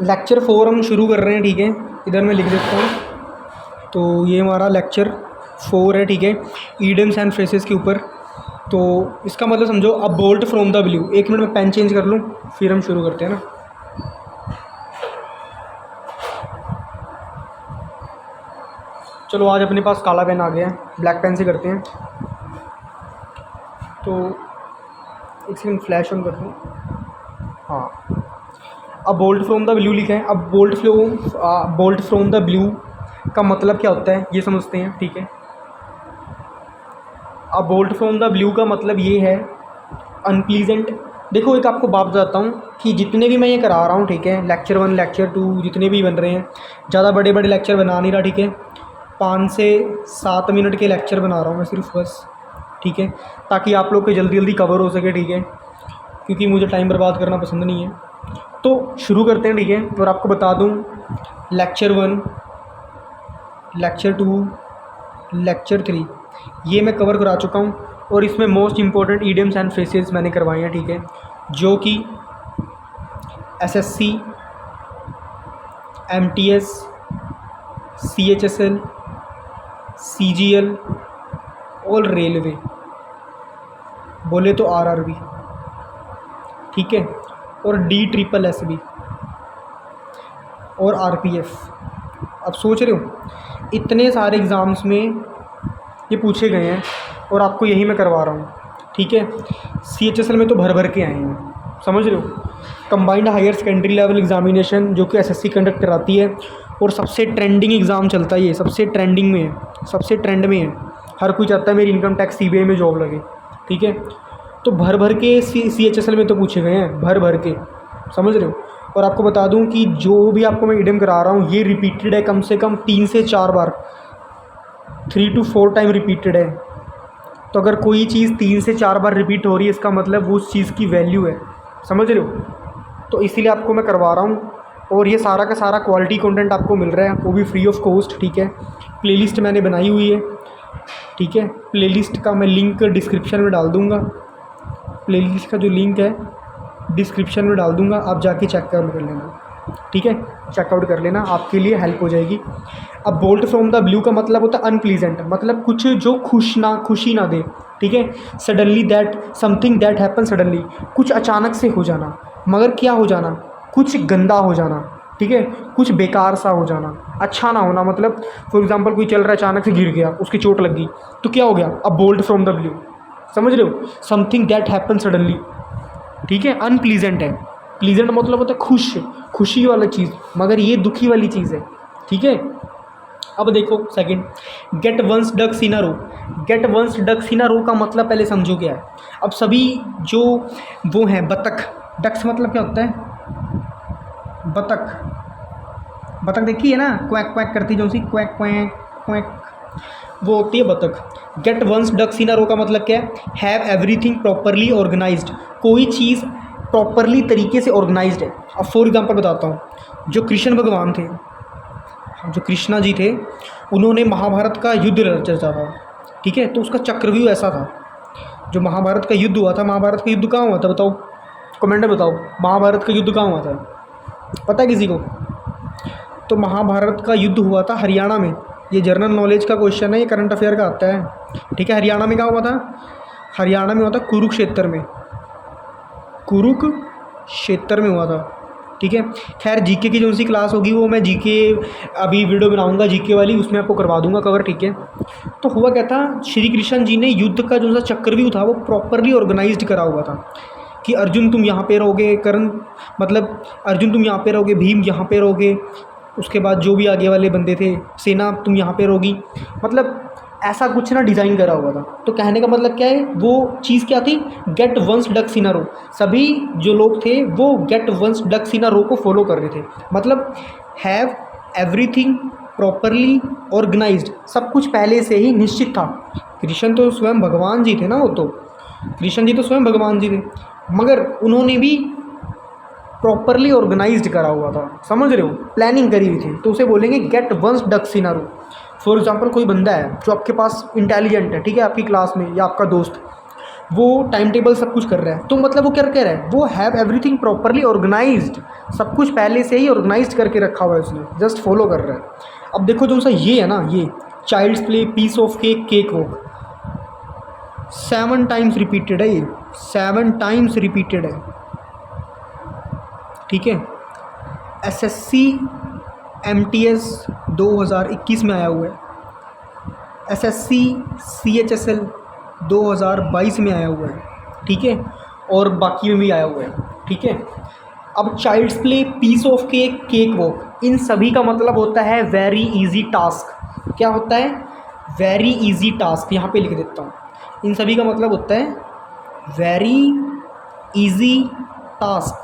Lecture 4 हम शुरू कर रहे हैं, ठीक है। इधर मैं लिख देता हूँ। तो ये हमारा लेक्चर 4 है, ठीक है, ईडियम्स एंड फ्रेजेस के ऊपर। तो इसका मतलब समझो, अब बोल्ट फ्रॉम द ब्लू। एक मिनट में पेन चेंज कर लूँ, फिर हम शुरू करते हैं ना। चलो आज अपने पास काला पेन आ गया है, ब्लैक पेन से करते हैं। तो एक सेकंड फ्लैश ऑन कर दूँ। हाँ, अब बोल्ट फ्रॉम द ब्लू लिखा है। अब बोल्ट फ्रॉम द ब्लू का मतलब क्या होता है ये समझते हैं, ठीक है। अब बोल्ट फ्रॉम द ब्लू का मतलब ये है अनप्लीजेंट। देखो एक आपको बात बताता हूँ कि जितने भी मैं ये करा रहा हूँ, ठीक है, लेक्चर 1 लेक्चर 2 जितने भी बन रहे हैं, ज़्यादा बड़े बड़े लेक्चर बना नहीं रहा, ठीक है। 5 से 7 मिनट के लेक्चर बना रहा हूँ मैं सिर्फ, बस, ठीक है, ताकि आप लोग के जल्दी जल्दी कवर हो सके, ठीक है, क्योंकि मुझे टाइम बर्बाद करना पसंद नहीं है। तो शुरू करते हैं, ठीक है। और आपको बता दूँ, लेक्चर 1 लेक्चर 2 लेक्चर 3 ये मैं कवर करा चुका हूँ। और इसमें most important idioms and phrases मैंने करवाए हैं, ठीक है, जो कि एसएससी, एमटीएस, सीएचएसएल, सीजीएल और रेलवे, बोले तो आरआरबी, ठीक है, और DSSS और आरपीएफ। अब सोच रहे हो इतने सारे एग्ज़ाम्स में ये पूछे गए हैं और आपको यही मैं करवा रहा हूँ, ठीक है। सीएचएसएल में तो भर भर के आए हैं, समझ रहे हो। Combined higher secondary level examination जो कि एसएससी कंडक्ट कराती है, और सबसे ट्रेंडिंग एग्ज़ाम चलता है ये, सबसे ट्रेंडिंग में है, सबसे ट्रेंड में है। हर कोई चाहता है मेरी इनकम टैक्स सीबीआई में जॉब लगे, ठीक है। तो भर भर के सीएचएसएल में तो पूछे गए हैं, भर भर के, समझ रहे हो। और आपको बता दूं कि जो भी आपको मैं इडियम करा रहा हूँ ये रिपीटेड है, कम से कम 3 से 4 बार, 3 to 4 टाइम रिपीटेड है। तो अगर कोई चीज़ 3 से 4 बार रिपीट हो रही है, इसका मतलब वो उस चीज़ की वैल्यू है, समझ रहे हो। तो इसीलिए आपको मैं करवा रहा हूँ। और ये सारा का सारा क्वालिटी कंटेंट आपको मिल रहा है, वो भी फ्री ऑफ कॉस्ट, ठीक है। प्लेलिस्ट मैंने बनाई हुई है, ठीक है। प्लेलिस्ट का मैं लिंक डिस्क्रिप्शन में डाल दूँगा, प्लेलिस्ट का जो लिंक है डिस्क्रिप्शन में डाल दूँगा, आप जाके चेकआउट कर लेना, ठीक है, चेकआउट कर लेना, आपके लिए हेल्प हो जाएगी। अब बोल्ट फ्रॉम द ब्लू का मतलब होता है अनप्लीजेंट, मतलब कुछ जो खुशी ना दे, ठीक है। Suddenly that something that happen suddenly, कुछ अचानक से हो जाना, मगर क्या हो जाना, कुछ गंदा हो जाना, ठीक है, कुछ बेकार सा हो जाना, अच्छा ना होना। मतलब फॉर एग्जांपल कोई चल रहा है, अचानक से गिर गया, उसकी चोट लग गई, तो क्या हो गया, अब बोल्ट फ्रॉम द ब्लू, समझ रहे हो। समथिंग दैट हैपन सडनली, ठीक है, अनप्लीजेंट है। प्लीजेंट मतलब होता है खुशी वाला चीज़, मगर ये दुखी वाली चीज़ है, ठीक है। अब देखो second, gate one's ducks in a row. Gate one's ducks in a रो का मतलब पहले समझो क्या है। अब सभी जो वो हैं बतख, डक्स मतलब क्या होता है, बतख, बतख देखी है ना, क्वैक क्वैक करती जो सी, क्वैक क्वैक क्वैक, वो होती है बतख। Gate one's ducks in a रो का मतलब क्या है, हैव एवरीथिंग प्रॉपरली ऑर्गेनाइज्ड, कोई चीज़ प्रॉपरली तरीके से ऑर्गेनाइज्ड है। अब फॉर एग्जांपल बताता हूँ, जो कृष्ण भगवान थे, जो कृष्णा जी थे, उन्होंने महाभारत का युद्ध रचा था, ठीक है। तो उसका चक्रव्यूह ऐसा था, जो महाभारत का युद्ध हुआ था, महाभारत का युद्ध कहाँ हुआ था बताओ, कमेंट में बताओ, महाभारत का युद्ध कहाँ हुआ था, पता है किसी को। तो महाभारत का युद्ध हुआ था हरियाणा में। ये जनरल नॉलेज का क्वेश्चन है, ये करंट अफेयर का आता है, ठीक है। हरियाणा में कहाँ हुआ था, हरियाणा में हुआ था कुरुक्षेत्र में, कुरुक्षेत्र में हुआ था, ठीक है। खैर जीके की जो सी क्लास होगी वो मैं जीके अभी वीडियो बनाऊंगा जीके वाली, उसमें आपको करवा दूंगा कवर, ठीक है। तो हुआ क्या था, श्री कृष्ण जी ने युद्ध का जो सा चक्रव्यूह था वो प्रॉपरली ऑर्गेनाइज्ड करा हुआ था, कि अर्जुन तुम यहाँ पे रहोगे, कर्ण मतलब अर्जुन तुम यहाँ पे रहोगे, भीम यहाँ पे रहोगे, उसके बाद जो भी आगे वाले बंदे थे, सेना तुम यहाँ पे रहोगी, मतलब ऐसा कुछ ना डिज़ाइन करा हुआ था। तो कहने का मतलब क्या है, वो चीज़ क्या थी, gate one's ducks in a रो। सभी जो लोग थे वो gate one's ducks in a रो को फॉलो कर रहे थे, मतलब हैव एवरीथिंग प्रॉपरली ऑर्गेनाइज्ड, सब कुछ पहले से ही निश्चित था। कृष्ण तो स्वयं भगवान जी थे ना, वो तो कृष्ण जी तो स्वयं भगवान जी थे, मगर उन्होंने भी प्रॉपरली ऑर्गेनाइज्ड करा हुआ था, समझ रहे हो, प्लानिंग करी हुई थी। तो उसे बोलेंगे get one's ducks in a row. For example कोई बंदा है जो आपके पास इंटेलिजेंट है, ठीक है, आपकी क्लास में या आपका दोस्त, वो टाइम टेबल सब कुछ कर रहा है, तो मतलब वो क्या कर रहा है, वो हैव एवरीथिंग प्रॉपरली ऑर्गेनाइज्ड, सब कुछ पहले से ही ऑर्गेनाइज करके रखा हुआ है उसने, जस्ट फॉलो कर रहा है। अब देखो जो सा ये है ना, ये child's play, piece of cake, cake walk, 7 times repeated है, ये 7 टाइम्स रिपीटेड है, ठीक है। एसएससी एमटीएस 2021 में आया हुआ है, एसएससी सीएचएसएल 2022 में आया हुआ है, ठीक है, और बाकी में भी आया हुआ है, ठीक है। अब childs play, piece of cake, cake walk, इन सभी का मतलब होता है वेरी इजी टास्क। क्या होता है? Very easy task. यहाँ पे लिख देता हूँ, इन सभी का मतलब होता है वेरी इजी टास्क,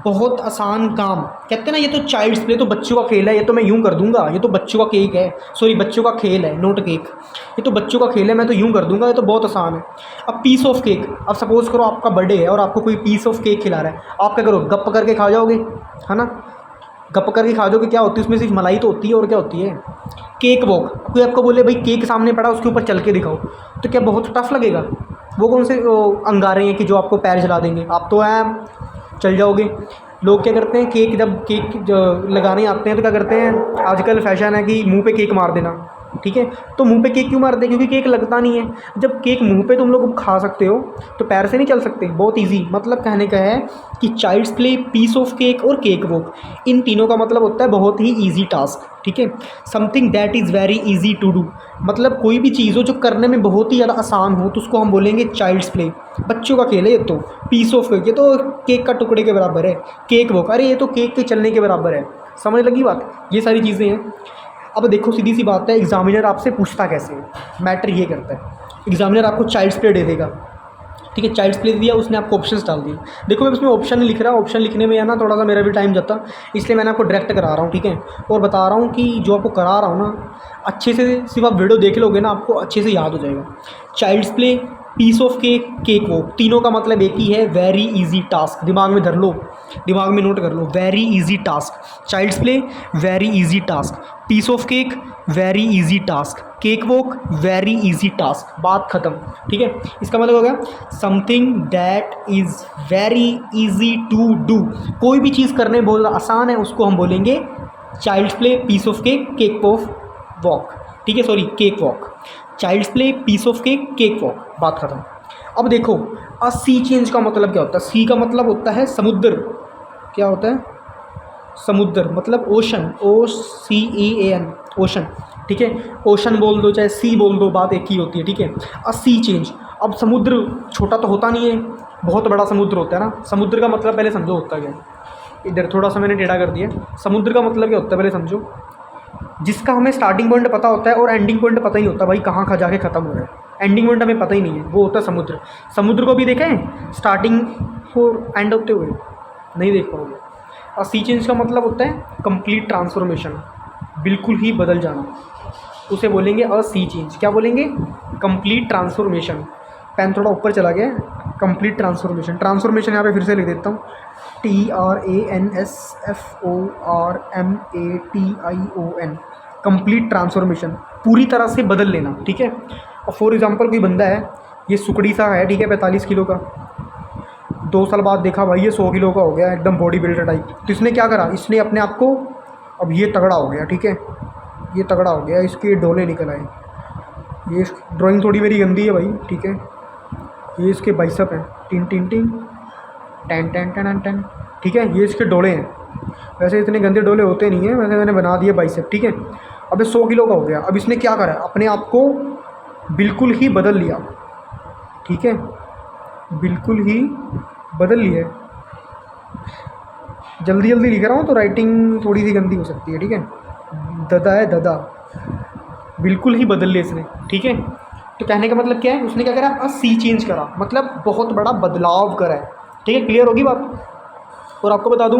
बहुत आसान काम। कहते हैं ना ये तो चाइल्ड्स प्ले, तो बच्चों का खेल है, ये तो मैं यूँ कर दूंगा, ये तो बच्चों का केक है, सॉरी बच्चों का खेल है, नोट केक, ये तो बच्चों का खेल है, मैं तो यूँ कर दूंगा, ये तो बहुत आसान है। अब पीस ऑफ केक, अब सपोज़ करो आपका बर्थडे है और आपको कोई पीस ऑफ केक खिला रहा है, आप क्या करो, गप करके खा जाओगे, है ना, गप करके खा जाओगे। क्या होती है उसमें, सिर्फ मलाई तो होती है, और क्या होती है? Cake walk. कोई आपको बोले भाई केक सामने पड़ा उसके ऊपर चल के दिखाओ, तो क्या बहुत टफ लगेगा? वो कौन से अंगारे हैं कि जो आपको पैर जला देंगे, आप तो चल जाओगे। लोग क्या करते हैं, केक जब केक जो लगाने आते हैं तो क्या करते हैं, आजकल फैशन है कि मुंह पे केक मार देना, ठीक है। तो मुंह पे केक क्यों मारते हैं? क्योंकि केक लगता नहीं है। जब केक मुंह पे तुम लोग खा सकते हो तो पैर से नहीं चल सकते, बहुत इजी। मतलब कहने का है कि child's play, piece of cake और केक वॉक, इन तीनों का मतलब होता है बहुत ही ईजी टास्क, ठीक है। Something that is very easy to do, मतलब कोई भी चीज़ हो जो करने में बहुत ही ज़्यादा आसान हो तो उसको हम बोलेंगे चाइल्ड्स प्ले। बच्चों का खेल है ये तो। पीस ऑफ केक, ये तो केक का टुकड़े के बराबर है। केक वॉक, अरे ये तो केक के चलने के बराबर है। समझ लगी बात? ये सारी चीज़ें हैं। अब देखो सीधी सी बात है, एग्जामिनर आपसे पूछता कैसे है, मैटर ये करता है। एग्जामिनर आपको चाइल्ड्स प्ले दे देगा, ठीक है, चाइल्ड्स प्ले दिया, उसने आपको ऑप्शंस डाल दिए। देखो मैं उसमें ऑप्शन नहीं लिख रहा, ऑप्शन लिखने में है ना थोड़ा सा मेरा भी टाइम जाता, इसलिए मैंने आपको डायरेक्ट करा रहा हूँ, ठीक है। और बता रहा हूँ कि जो आपको करा रहा हूँ ना, अच्छे से सिर्फ आप वीडियो देख लोगे ना, आपको अच्छे से याद हो जाएगा। Child's play, piece of cake, cake walk, तीनों का मतलब एक ही है, वेरी इजी टास्क। दिमाग में धर लो, दिमाग में नोट कर लो, very easy task. Childs play, very easy task. Piece of cake, very easy task. Cake walk, very easy task. बात ख़त्म, ठीक है। इसका मतलब हो गया something that is very easy to do. कोई भी चीज़ करने में बहुत आसान है, उसको हम बोलेंगे child's play, piece of cake, cake of walk, ठीक है, sorry cake walk. Child's play, piece of cake, cake walk, बात ख़त्म। अब देखो सी चेंज का मतलब क्या होता है? सी का मतलब होता है समुद्र। क्या होता है? समुद्र, मतलब ओशन, OCEAN, ओशन, ठीक है। ओशन बोल दो चाहे सी बोल दो, बात एक ही होती है, ठीक है। सी चेंज, अब समुद्र छोटा तो होता नहीं है, बहुत बड़ा समुद्र होता है ना। समुद्र का मतलब पहले समझो होता क्या है। इधर थोड़ा सा मैंने टेढ़ा कर दिया। समुद्र का मतलब क्या होता है पहले समझो, जिसका हमें स्टार्टिंग पॉइंट पता होता है और एंडिंग पॉइंट पता ही होता है, भाई कहाँ खा जाके ख़त्म हो रहा है, एंडिंग पॉइंट हमें पता ही नहीं है, वो होता है समुद्र। समुद्र को भी देखें स्टार्टिंग और एंड होते हुए, नहीं देख पाओगे। और सी चेंज का मतलब होता है कंप्लीट ट्रांसफॉर्मेशन, बिल्कुल ही बदल जाना, उसे बोलेंगे सी चेंज। क्या बोलेंगे? Complete transformation. पेन थोड़ा ऊपर चला गया, कंप्लीट ट्रांसफॉर्मेशन। ट्रांसफॉर्मेशन यहाँ पे फिर से लिख देता हूँ, TRANSFORMATION, कंप्लीट ट्रांसफॉर्मेशन, पूरी तरह से बदल लेना, ठीक है। और फॉर एग्जांपल कोई बंदा है, ये सुकड़ी सा है, ठीक है, 45 किलो का, 2 साल बाद देखा भाई ये 100 किलो का हो गया, एकदम बॉडी बिल्डर टाइप। तो इसने क्या करा, इसने अपने आप को, अब ये तगड़ा हो गया, ठीक है, ये तगड़ा हो गया, इसके डोले निकल आए। ये ड्राइंग थोड़ी मेरी गंदी है भाई, ठीक है। ये इसके बाइसेप हैं, tin tin tin tan tan tan tan, ठीक है। ये इसके डोले हैं, वैसे इतने गंदे डोले होते नहीं हैं, वैसे मैंने बना दिए बाइसेप, ठीक है। अब ये 100 किलो का हो गया। अब इसने क्या करा, अपने आप को बिल्कुल ही बदल लिया, ठीक है, बिल्कुल ही बदल लिया। जल्दी जल्दी लिख रहा हूँ तो राइटिंग थोड़ी सी गंदी हो सकती है, ठीक है। ददा है ददा, बिल्कुल ही बदल लिया इसने, ठीक है। तो कहने का मतलब क्या है, उसने क्या करा, सी चेंज करा, मतलब बहुत बड़ा बदलाव करा है, ठीक है। क्लियर होगी बात? और आपको बता दूं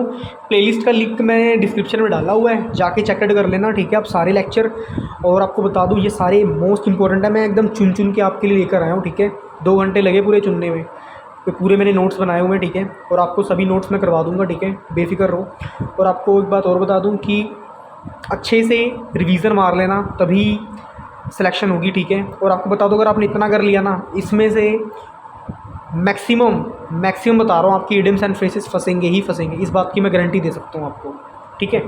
प्लेलिस्ट का लिंक मैं डिस्क्रिप्शन में डाला हुआ है, जाके चेकआउट कर लेना, ठीक है। आप सारे लेक्चर, और आपको बता दूं ये सारे मोस्ट इंपॉर्टेंट है, मैं एकदम चुन चुन के आपके लिए लेकर आया हूँ, ठीक है। 2 घंटे लगे पूरे चुनने में, तो पूरे मैंने नोट्स बनाए हुए हैं, ठीक है। और आपको सभी नोट्स मैं करवा दूँगा, ठीक है, बेफिक्र रहो। और आपको एक बात और बता दूँ कि अच्छे से रिवीज़न मार लेना, तभी सिलेक्शन होगी, ठीक है। और आपको बता दो, अगर आपने इतना कर लिया ना, इसमें से मैक्सिमम बता रहा हूँ आपकी इडियम्स एंड फ्रेजेस फंसेंगे ही फंसेंगे, इस बात की मैं गारंटी दे सकता हूँ आपको, ठीक है।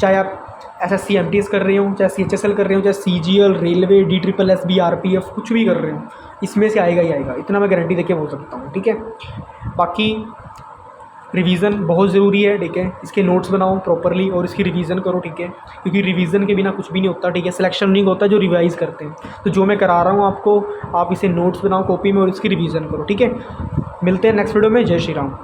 चाहे आप SSC MTS कर रहे हो, चाहे CHSL कर रहे हो, चाहे CGL, रेलवे, DSSS, BRPF, कुछ भी कर रहे हो, इसमें से आएगा ही आएगा, इतना मैं गारंटी देके बोल सकता हूँ, ठीक है। बाकी रिवीजन बहुत ज़रूरी है, ठीक है। इसके नोट्स बनाओ प्रॉपरली और इसकी रिवीजन करो, ठीक है, क्योंकि रिवीजन के बिना कुछ भी नहीं होता, ठीक है। सिलेक्शन नहीं होता जो रिवाइज़ करते हैं। तो जो मैं करा रहा हूँ आपको, आप इसे नोट्स बनाओ कॉपी में और इसकी रिवीजन करो, ठीक है। मिलते हैं नेक्स्ट वीडियो में। जय श्री राम।